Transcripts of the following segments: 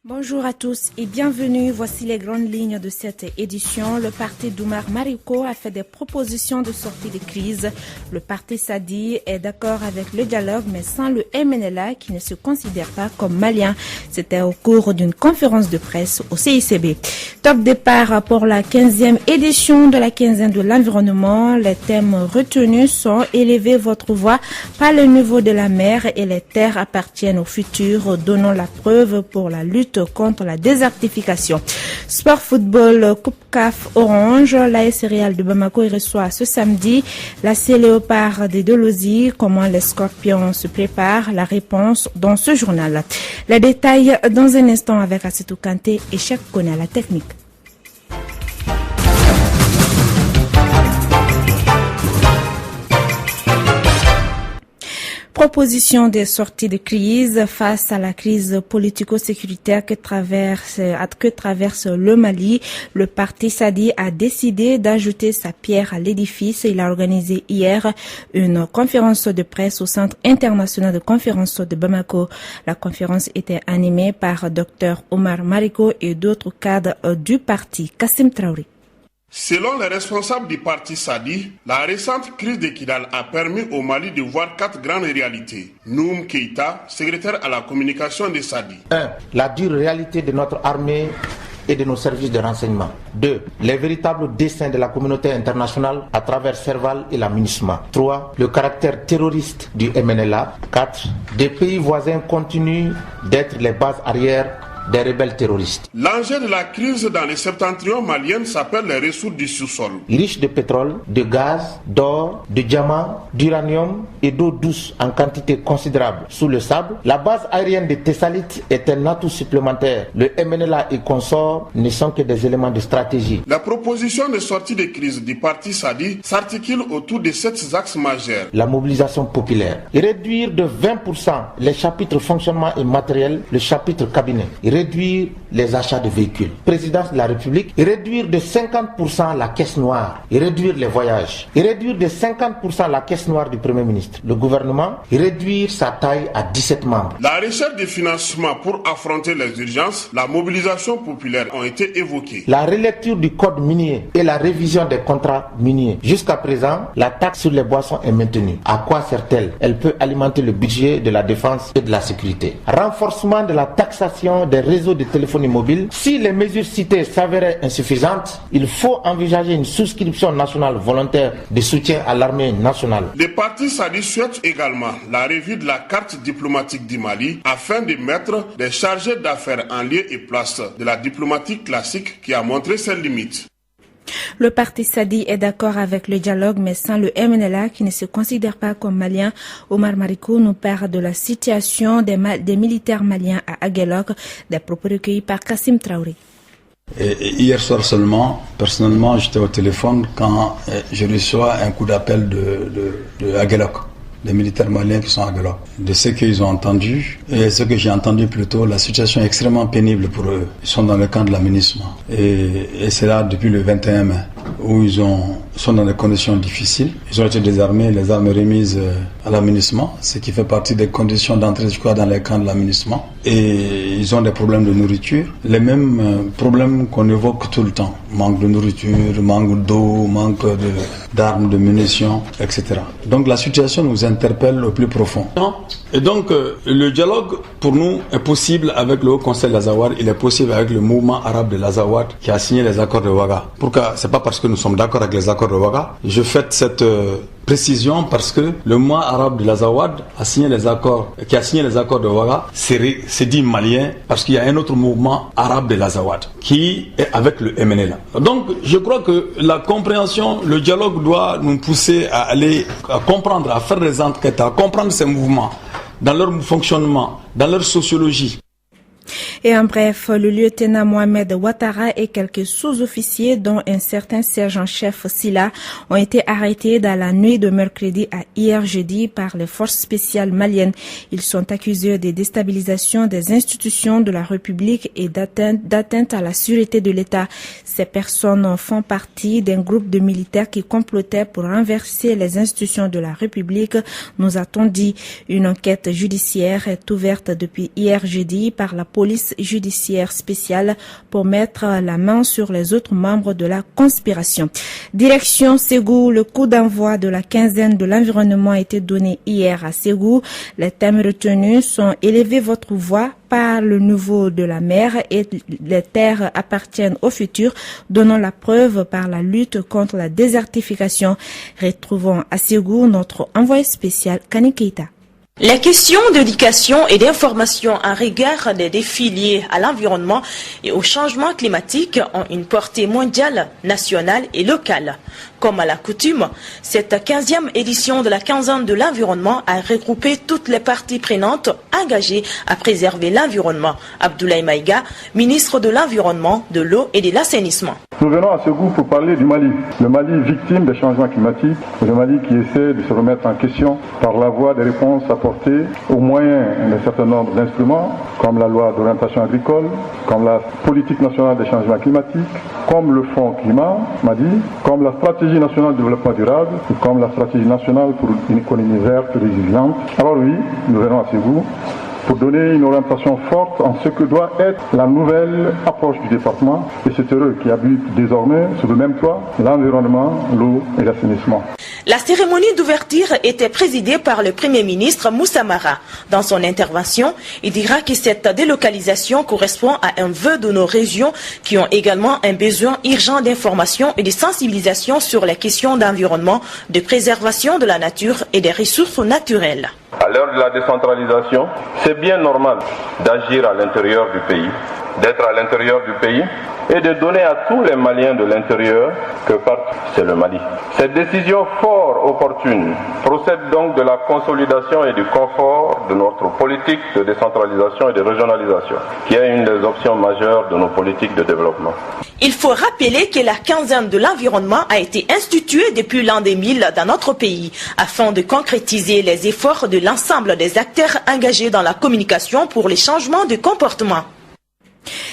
Bonjour à tous et bienvenue. Voici les grandes lignes de cette édition. Le parti d'Oumar Mariko a fait des propositions de sortie de crise. Le parti Sadi est d'accord avec le dialogue, mais sans le MNLA qui ne se considère pas comme malien. C'était au cours d'une conférence de presse au CICB. Top départ pour la 15e édition de la quinzaine de l'environnement. Les thèmes retenus sont élever votre voix, pas le niveau de la mer et les terres appartiennent au futur. Donnons la preuve pour la lutte contre la désertification. Sport football, Coupe CAF Orange, l'AS Real de Bamako reçoit ce samedi l'AC Léopard de Dolozi. Comment les Scorpions se préparent? La réponse dans ce journal. Les détails dans un instant avec Assetou Kanté et Cheikh Kone à la technique. Proposition des sorties de crise face à la crise politico-sécuritaire que traverse le Mali. Le parti Sadi a décidé d'ajouter sa pierre à l'édifice. Il a organisé hier une conférence de presse au Centre international de conférences de Bamako. La conférence était animée par Dr Omar Mariko et d'autres cadres du parti. Kassim Traoré. Selon les responsables du parti Sadi, la récente crise de Kidal a permis au Mali de voir 4 grandes réalités. Noum Keïta, secrétaire à la communication de Sadi. 1. La dure réalité de notre armée et de nos services de renseignement. 2. Les véritables desseins de la communauté internationale à travers Serval et la MINUSMA. 3. Le caractère terroriste du MNLA. 4. Des pays voisins continuent d'être les bases arrières des rebelles terroristes. L'enjeu de la crise dans les septentrions maliennes s'appelle les ressources du sous-sol. Riche de pétrole, de gaz, d'or, de diamants, d'uranium et d'eau douce en quantité considérable sous le sable, la base aérienne de Thessalite est un atout supplémentaire. Le MNLA et consorts ne sont que des éléments de stratégie. La proposition de sortie de crise du parti Sadi s'articule autour de 7 axes majeurs. La mobilisation populaire. Réduire de 20% les chapitres fonctionnement et matériel, le chapitre cabinet. Réduire les achats de véhicules. Présidence de la République, réduire de 50% la caisse noire, et réduire les voyages, et réduire de 50% la caisse noire du Premier ministre. Le gouvernement, réduire sa taille à 17 membres. La recherche de financement pour affronter les urgences, la mobilisation populaire ont été évoquées. La relecture du code minier et la révision des contrats miniers. Jusqu'à présent, la taxe sur les boissons est maintenue. À quoi sert-elle? Elle peut alimenter le budget de la défense et de la sécurité. Renforcement de la taxation des réseaux de téléphonie mobile. Si les mesures citées s'avéraient insuffisantes, il faut envisager une souscription nationale volontaire de soutien à l'armée nationale. Le parti Sadi souhaite également la revue de la carte diplomatique du Mali afin de mettre des chargés d'affaires en lieu et place de la diplomatie classique qui a montré ses limites. Le parti Sadi est d'accord avec le dialogue, mais sans le MNLA qui ne se considère pas comme malien. Omar Mariko nous parle de la situation des militaires maliens à Aguelok, des propos recueillis par Kassim Traoré. Et hier soir seulement, personnellement, j'étais au téléphone quand je reçois un coup d'appel de Aguelok, des militaires maliens qui sont à Aguelok. De ce qu'ils ont entendu, et ce que j'ai entendu plutôt, la situation est extrêmement pénible pour eux. Ils sont dans le camp de la MINUSMA. Et c'est là depuis le 21 mai, où ils sont dans des conditions difficiles. Ils ont été désarmés, les armes remises à la MINUSMA, ce qui fait partie des conditions d'entrée dans les camps de la MINUSMA. Et ils ont des problèmes de nourriture, les mêmes problèmes qu'on évoque tout le temps. Manque de nourriture, manque d'eau, manque d'armes, de munitions, etc. Donc la situation nous interpelle au plus profond. Et donc le dialogue pour nous est possible avec le Haut Conseil de l'Azawad, il est possible avec le mouvement arabe de l'Azawad qui a signé les accords de Ouaga. Pourquoi? C'est pas parce que nous sommes d'accord avec les accords de Ouaga. Je fais cette précision parce que le mouvement arabe de l'Azawad qui a signé les accords de Ouaga, c'est dit malien parce qu'il y a un autre mouvement arabe de l'Azawad qui est avec le MNLA. Donc je crois que la compréhension, le dialogue doit nous pousser à aller à comprendre, à faire des enquêtes, à comprendre ces mouvements dans leur fonctionnement, dans leur sociologie. Et en bref, le lieutenant Mohamed Ouattara et quelques sous-officiers, dont un certain sergent-chef Silla, ont été arrêtés dans la nuit de mercredi à hier jeudi par les forces spéciales maliennes. Ils sont accusés de déstabilisation des institutions de la République et d'atteinte à la sûreté de l'État. Ces personnes font partie d'un groupe de militaires qui complotaient pour renverser les institutions de la République, nous a-t-on dit. Une enquête judiciaire est ouverte depuis hier jeudi par la police police judiciaire spéciale pour mettre la main sur les autres membres de la conspiration. Direction Ségou, le coup d'envoi de la quinzaine de l'environnement a été donné hier à Ségou. Les thèmes retenus sont élever votre voix par le niveau de la mer et les terres appartiennent au futur, donnant la preuve par la lutte contre la désertification. Retrouvons à Ségou notre envoyé spécial Kani Keita. Les questions d'éducation et d'information en regard des défis liés à l'environnement et au changement climatique ont une portée mondiale, nationale et locale. Comme à la coutume, cette 15e édition de la quinzaine de l'environnement a regroupé toutes les parties prenantes engagées à préserver l'environnement. Abdoulaye Maïga, ministre de l'Environnement, de l'eau et de l'assainissement. Nous venons à Ségou pour parler du Mali. Le Mali victime des changements climatiques, le Mali qui essaie de se remettre en question par la voie des réponses apportées au moyen d'un certain nombre d'instruments, comme la loi d'orientation agricole, comme la politique nationale des changements climatiques, comme le Fonds climat, Mali, comme la stratégie nationale de développement durable, et comme la stratégie nationale pour une économie verte et résiliente. Alors oui, nous venons à Ségou pour donner une orientation forte en ce que doit être la nouvelle approche du département. Et c'est eux qui habitent désormais sous le même toit l'environnement, l'eau et l'assainissement. La cérémonie d'ouverture était présidée par le Premier ministre Moussa Mara. Dans son intervention, il dira que cette délocalisation correspond à un vœu de nos régions qui ont également un besoin urgent d'information et de sensibilisation sur les questions d'environnement, de préservation de la nature et des ressources naturelles. À l'heure de la décentralisation, c'est bien normal d'agir à l'intérieur du pays, d'être à l'intérieur du pays et de donner à tous les Maliens de l'intérieur que partout c'est le Mali. Cette décision fort opportune procède donc de la consolidation et du confort de notre politique de décentralisation et de régionalisation, qui est une des options majeures de nos politiques de développement. Il faut rappeler que la quinzaine de l'environnement a été instituée depuis l'an 2000 dans notre pays, afin de concrétiser les efforts de l'ensemble des acteurs engagés dans la communication pour les changements de comportement.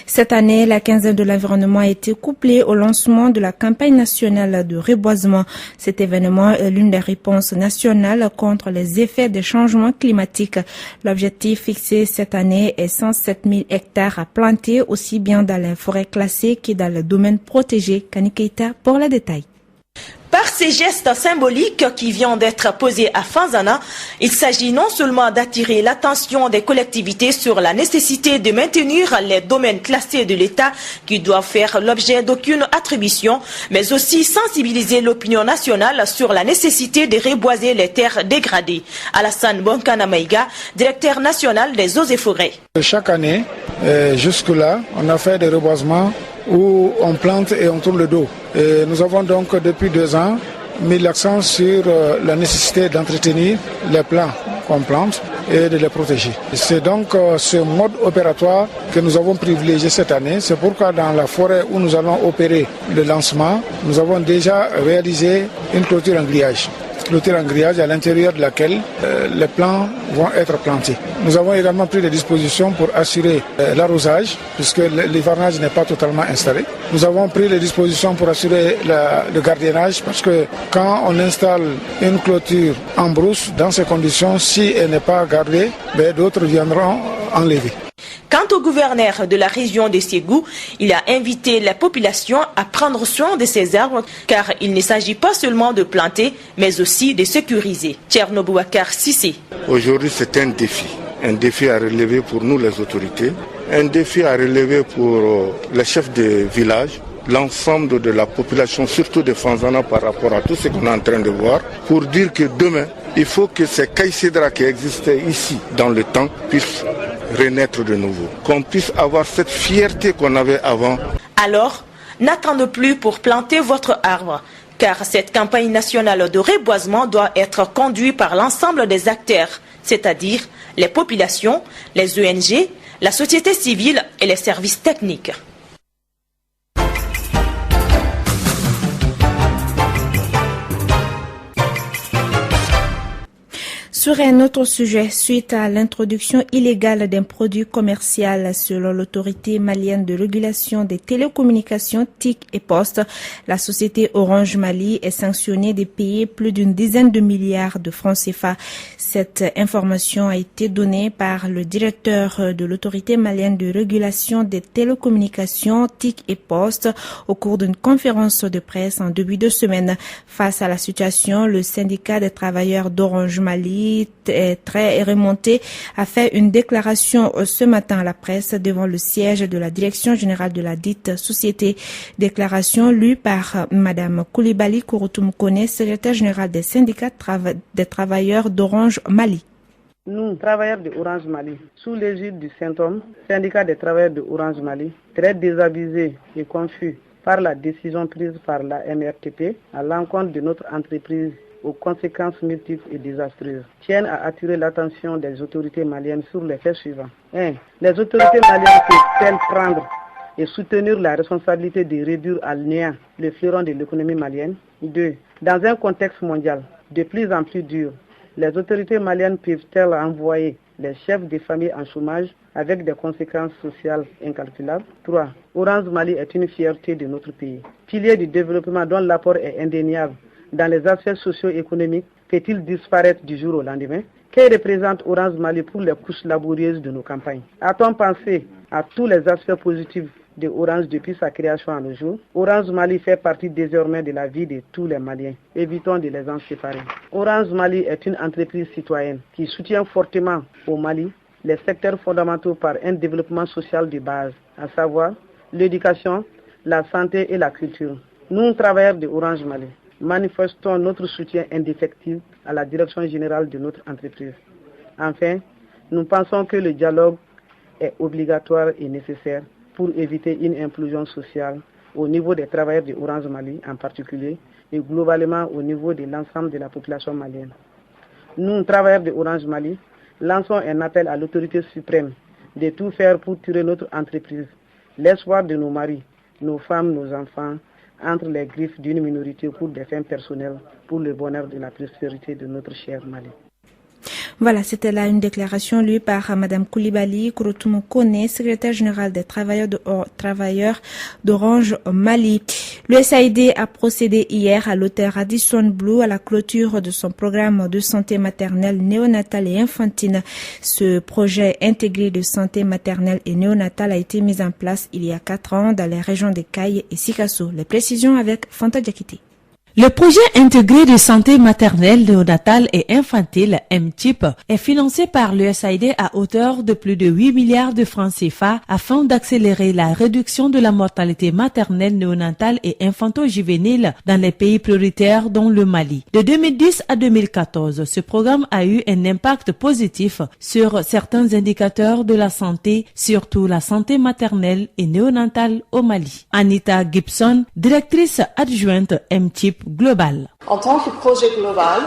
Cette année, la quinzaine de l'environnement a été couplée au lancement de la campagne nationale de reboisement. Cet événement est l'une des réponses nationales contre les effets des changements climatiques. L'objectif fixé cette année est 107 000 hectares à planter, aussi bien dans les forêts classées que dans les domaines protégés. Kani Keita pour les détails. Par ces gestes symboliques qui viennent d'être posés à Fanzana, il s'agit non seulement d'attirer l'attention des collectivités sur la nécessité de maintenir les domaines classés de l'État qui doivent faire l'objet d'aucune attribution, mais aussi sensibiliser l'opinion nationale sur la nécessité de reboiser les terres dégradées. Alassane Bonkana Maïga, directeur national des eaux et forêts. Chaque année, jusque-là, on a fait des reboisements où on plante et on tourne le dos. Et nous avons donc depuis 2 ans mis l'accent sur la nécessité d'entretenir les plants qu'on plante et de les protéger. C'est donc ce mode opératoire que nous avons privilégié cette année. C'est pourquoi dans la forêt où nous allons opérer le lancement, nous avons déjà réalisé une clôture en grillage. Clôture en grillage à l'intérieur de laquelle les plants vont être plantés. Nous avons également pris des dispositions pour assurer l'arrosage, puisque l'hivernage n'est pas totalement installé. Nous avons pris les dispositions pour assurer le gardiennage, parce que quand on installe une clôture en brousse, dans ces conditions, si elle n'est pas gardée, d'autres viendront enlever. Quant au gouverneur de la région de Ségou, il a invité la population à prendre soin de ces arbres car il ne s'agit pas seulement de planter, mais aussi de sécuriser. Tcherno Boubacar Sissé. Aujourd'hui, c'est un défi à relever pour nous les autorités, un défi à relever pour les chefs de village, l'ensemble de la population, surtout de Fanzana par rapport à tout ce qu'on est en train de voir, pour dire que demain, il faut que ces caïcédras qui existaient ici dans le temps puissent renaître de nouveau, qu'on puisse avoir cette fierté qu'on avait avant. Alors, n'attendez plus pour planter votre arbre, car cette campagne nationale de reboisement doit être conduite par l'ensemble des acteurs, c'est-à-dire les populations, les ONG, la société civile et les services techniques. Sur un autre sujet, suite à l'introduction illégale d'un produit commercial selon l'autorité malienne de régulation des télécommunications TIC et Poste, la société Orange Mali est sanctionnée de payer plus d'une dizaine de milliards de francs CFA. Cette information a été donnée par le directeur de l'autorité malienne de régulation des télécommunications TIC et Poste au cours d'une conférence de presse en début de semaine. Face à la situation, le syndicat des travailleurs d'Orange Mali est très remonté, a fait une déclaration ce matin à la presse devant le siège de la direction générale de la dite société. Déclaration lue par Madame Koulibaly Kouroutoumkone, secrétaire générale des syndicats des travailleurs d'Orange Mali. Nous, travailleurs de Orange Mali, sous l'égide du Saint-Homme, syndicat des travailleurs de Orange Mali, très désabusés et confus par la décision prise par la MRTP à l'encontre de notre entreprise aux conséquences multiples et désastreuses, tiennent à attirer l'attention des autorités maliennes sur les faits suivants. 1. Les autorités maliennes peuvent-elles prendre et soutenir la responsabilité de réduire à néant le fleuron de l'économie malienne? 2. Dans un contexte mondial de plus en plus dur, les autorités maliennes peuvent-elles envoyer les chefs de famille en chômage avec des conséquences sociales incalculables? 3. Orange Mali est une fierté de notre pays, pilier du développement dont l'apport est indéniable dans les aspects socio-économiques. Peut-il disparaître du jour au lendemain? Que représente Orange Mali pour les couches laborieuses de nos campagnes? A-t-on pensé à tous les aspects positifs de Orange depuis sa création à nos jours? Orange Mali fait partie désormais de la vie de tous les Maliens. Évitons de les en séparer. Orange Mali est une entreprise citoyenne qui soutient fortement au Mali les secteurs fondamentaux par un développement social de base, à savoir l'éducation, la santé et la culture. Nous, travailleurs de Orange Mali, manifestons notre soutien indéfectible à la direction générale de notre entreprise. Enfin, nous pensons que le dialogue est obligatoire et nécessaire pour éviter une implosion sociale au niveau des travailleurs de Orange Mali en particulier et globalement au niveau de l'ensemble de la population malienne. Nous, travailleurs de Orange Mali, lançons un appel à l'autorité suprême de tout faire pour tirer notre entreprise, l'espoir de nos maris, nos femmes, nos enfants, entre les griffes d'une minorité pour des fins personnelles, pour le bonheur de la prospérité de notre cher Mali. Voilà, c'était là une déclaration lue par Madame Koulibaly Kouroutoumkone, secrétaire générale des travailleurs d'Orange Mali. L'USAID a procédé hier à l'hôtel Radisson Blu à la clôture de son programme de santé maternelle, néonatale et infantile. Ce projet intégré de santé maternelle et néonatale a été mis en place il y a 4 ans dans les régions de Kaye et Sikasso. Les précisions avec Fanta Diakité. Le projet intégré de santé maternelle, néonatale et infantile, MTIP, est financé par l'USAID à hauteur de plus de 8 milliards de francs CFA afin d'accélérer la réduction de la mortalité maternelle, néonatale et infanto-juvénile dans les pays prioritaires dont le Mali. De 2010 à 2014, ce programme a eu un impact positif sur certains indicateurs de la santé, surtout la santé maternelle et néonatale au Mali. Anita Gibson, directrice adjointe MTIP global. En tant que projet global,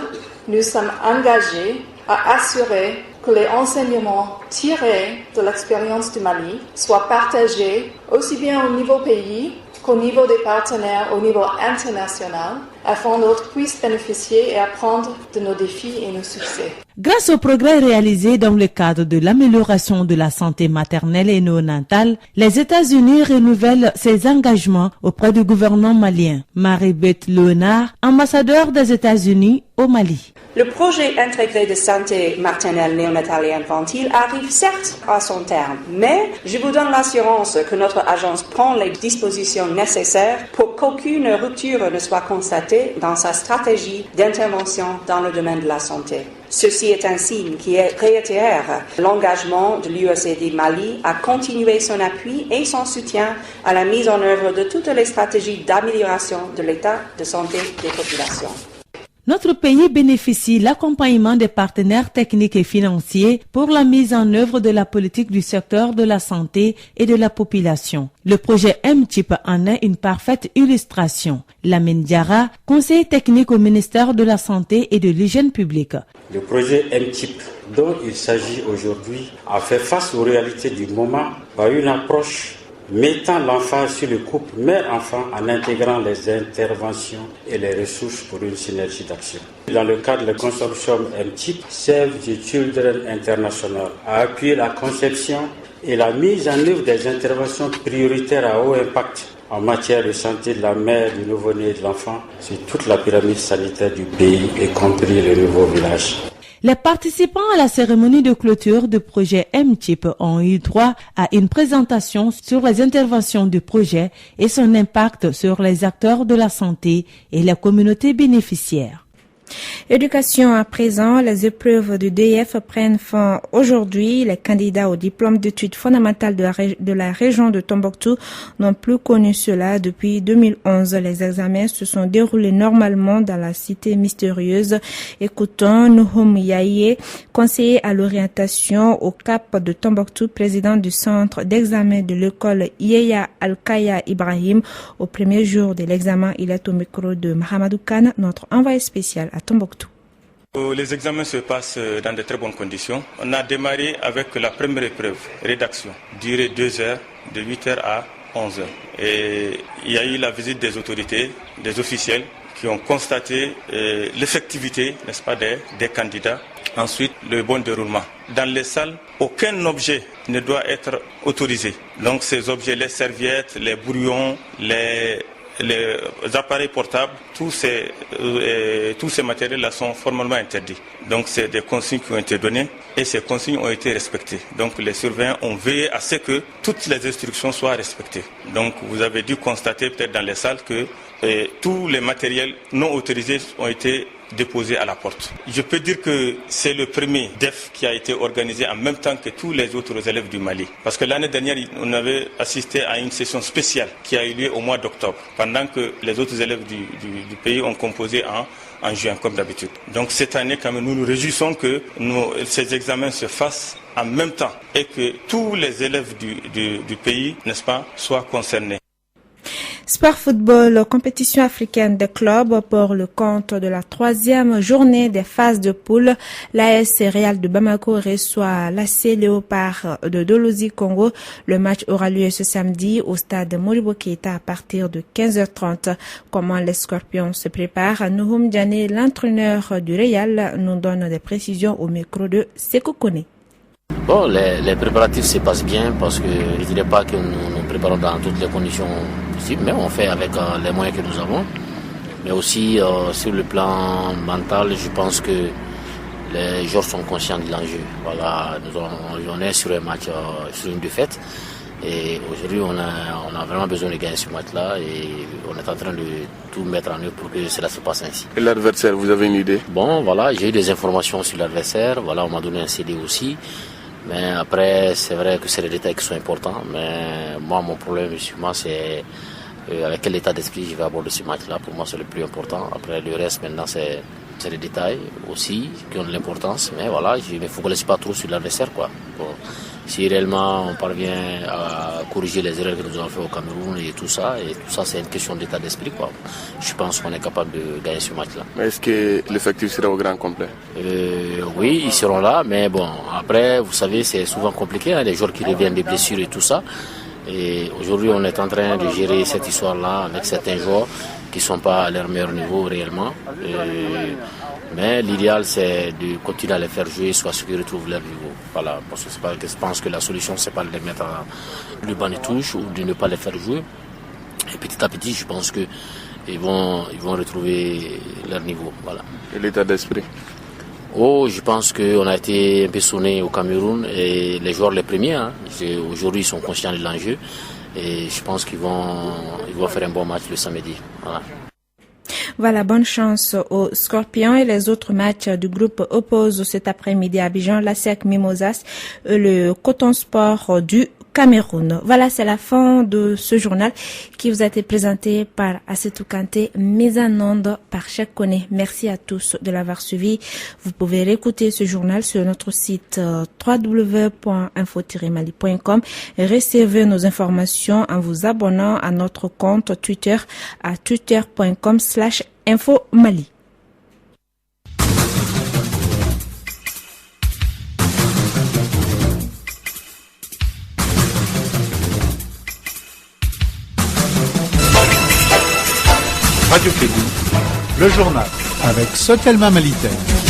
nous sommes engagés à assurer que les enseignements tirés de l'expérience du Mali soient partagés aussi bien au niveau pays qu'au niveau des partenaires, au niveau international, afin que d'autres puissent bénéficier et apprendre de nos défis et nos succès. Grâce aux progrès réalisés dans le cadre de l'amélioration de la santé maternelle et néonatale, les États-Unis renouvellent ses engagements auprès du gouvernement malien. Marie-Beth Léonard, ambassadeur des États-Unis au Mali. Le projet intégré de santé maternelle, néonatale et infantile arrive certes à son terme, mais je vous donne l'assurance que notre agence prend les dispositions nécessaires pour qu'aucune rupture ne soit constatée dans sa stratégie d'intervention dans le domaine de la santé. Ceci est un signe qui réitère l'engagement de l'USAID Mali à continuer son appui et son soutien à la mise en œuvre de toutes les stratégies d'amélioration de l'état de santé des populations. Notre pays bénéficie l'accompagnement des partenaires techniques et financiers pour la mise en œuvre de la politique du secteur de la santé et de la population. Le projet MTIP en est une parfaite illustration. Lamine Diarra, conseiller technique au ministère de la Santé et de l'Hygiène publique. Le projet MTIP dont il s'agit aujourd'hui a fait face aux réalités du moment par une approche mettant l'emphase sur le couple mère-enfant en intégrant les interventions et les ressources pour une synergie d'action. Dans le cadre du consortium MTIP, Save the Children International a appuyé la conception et la mise en œuvre des interventions prioritaires à haut impact en matière de santé de la mère, du nouveau-né et de l'enfant sur toute la pyramide sanitaire du pays, y compris les nouveaux villages. Les participants à la cérémonie de clôture du projet MTIP ont eu droit à une présentation sur les interventions du projet et son impact sur les acteurs de la santé et la communauté bénéficiaire. Éducation à présent, les épreuves du DEF prennent fin aujourd'hui. Les candidats au diplôme d'études fondamentales de la région de Tombouctou n'ont plus connu cela depuis 2011. Les examens se sont déroulés normalement dans la cité mystérieuse. Écoutons Nouhoum Yaye, conseiller à l'orientation au Cap de Tombouctou, président du centre d'examen de l'école Yeya Al-Kaya Ibrahim. Au premier jour de l'examen, il est au micro de Mahamadou Khan, notre envoyé spécial à Tombouctou. Les examens se passent dans de très bonnes conditions. On a démarré avec la première épreuve, rédaction, durée 2 heures, de 8 heures à 11 heures. Et il y a eu la visite des autorités, des officiels qui ont constaté l'effectivité, n'est-ce pas, des candidats. Ensuite, le bon déroulement. Dans les salles, aucun objet ne doit être autorisé. Donc ces objets, les serviettes, les brouillons, les appareils portables, tous ces matériels-là sont formellement interdits. Donc c'est des consignes qui ont été données et ces consignes ont été respectées. Donc les surveillants ont veillé à ce que toutes les instructions soient respectées. Donc vous avez dû constater peut-être dans les salles que tous les matériels non autorisés ont été déposés à la porte. Je peux dire que c'est le premier DEF qui a été organisé en même temps que tous les autres élèves du Mali. Parce que l'année dernière, on avait assisté à une session spéciale qui a eu lieu au mois d'octobre, pendant que les autres élèves du pays ont composé en juin, comme d'habitude. Donc cette année, quand même, nous nous réjouissons que ces examens se fassent en même temps et que tous les élèves du pays, n'est-ce pas, soient concernés. Sport football, compétition africaine des clubs pour le compte de la 3e journée des phases de poule. L'AS Real de Bamako reçoit l'AC Léopard de Dolozi Congo. Le match aura lieu ce samedi au stade Modibo Keïta à partir de 15h30. Comment les Scorpions se préparent? Nouhoum Diané, l'entraîneur du Real, nous donne des précisions au micro de Sekou Kone. Bon, les préparatifs se passent bien parce que je ne dirais pas que nous nous préparons dans toutes les conditions possibles, mais on fait avec les moyens que nous avons. Mais aussi sur le plan mental, je pense que les joueurs sont conscients de l'enjeu. Voilà, on est sur un match, sur une défaite. Et aujourd'hui, on a vraiment besoin de gagner ce match-là et on est en train de tout mettre en œuvre pour que cela se passe ainsi. Et l'adversaire, vous avez une idée? Bon, voilà, j'ai eu des informations sur l'adversaire. Voilà, on m'a donné un CD aussi. Mais après, c'est vrai que c'est les détails qui sont importants. Mais moi, mon problème, justement, c'est avec quel état d'esprit je vais aborder ce match-là. Pour moi, c'est le plus important. Après, le reste, maintenant, c'est les détails aussi qui ont de l'importance. Mais voilà, je ne me focalise pas trop sur l'adversaire, quoi. Bon, si réellement on parvient à corriger les erreurs que nous avons fait au Cameroun et tout ça c'est une question d'état d'esprit, quoi. Je pense qu'on est capable de gagner ce match-là. Mais est-ce que l'effectif sera au grand complet? Oui, ils seront là, mais bon, après, vous savez, c'est souvent compliqué, hein, les joueurs qui reviennent des blessures et tout ça. Et aujourd'hui, on est en train de gérer cette histoire-là avec certains joueurs qui ne sont pas à leur meilleur niveau réellement. Mais l'idéal, c'est de continuer à les faire jouer, soit ceux qui retrouvent leur niveau. Voilà, parce que je pense que la solution, c'est pas de les mettre à le banc de touche ou de ne pas les faire jouer. Et petit à petit, je pense qu'ils vont retrouver leur niveau. Voilà. Et l'état d'esprit? Je pense qu'on a été un peu sonné au Cameroun et les joueurs les premiers, hein, aujourd'hui, ils sont conscients de l'enjeu et je pense qu'ils vont faire un bon match le samedi. Voilà, bonne chance aux Scorpions et les autres matchs du groupe opposent cet après-midi à Abidjan, la SEC Mimosas, le Coton Sport du Cameroun. Voilà, c'est la fin de ce journal qui vous a été présenté par Assetou Kanté, mise en onde par Cheikh Kone. Merci à tous de l'avoir suivi. Vous pouvez réécouter ce journal sur notre site www.info-mali.com et recevez nos informations en vous abonnant à notre compte Twitter à twitter.com/infomali. Radio Kédougou, le journal avec Sotelma Malitaire.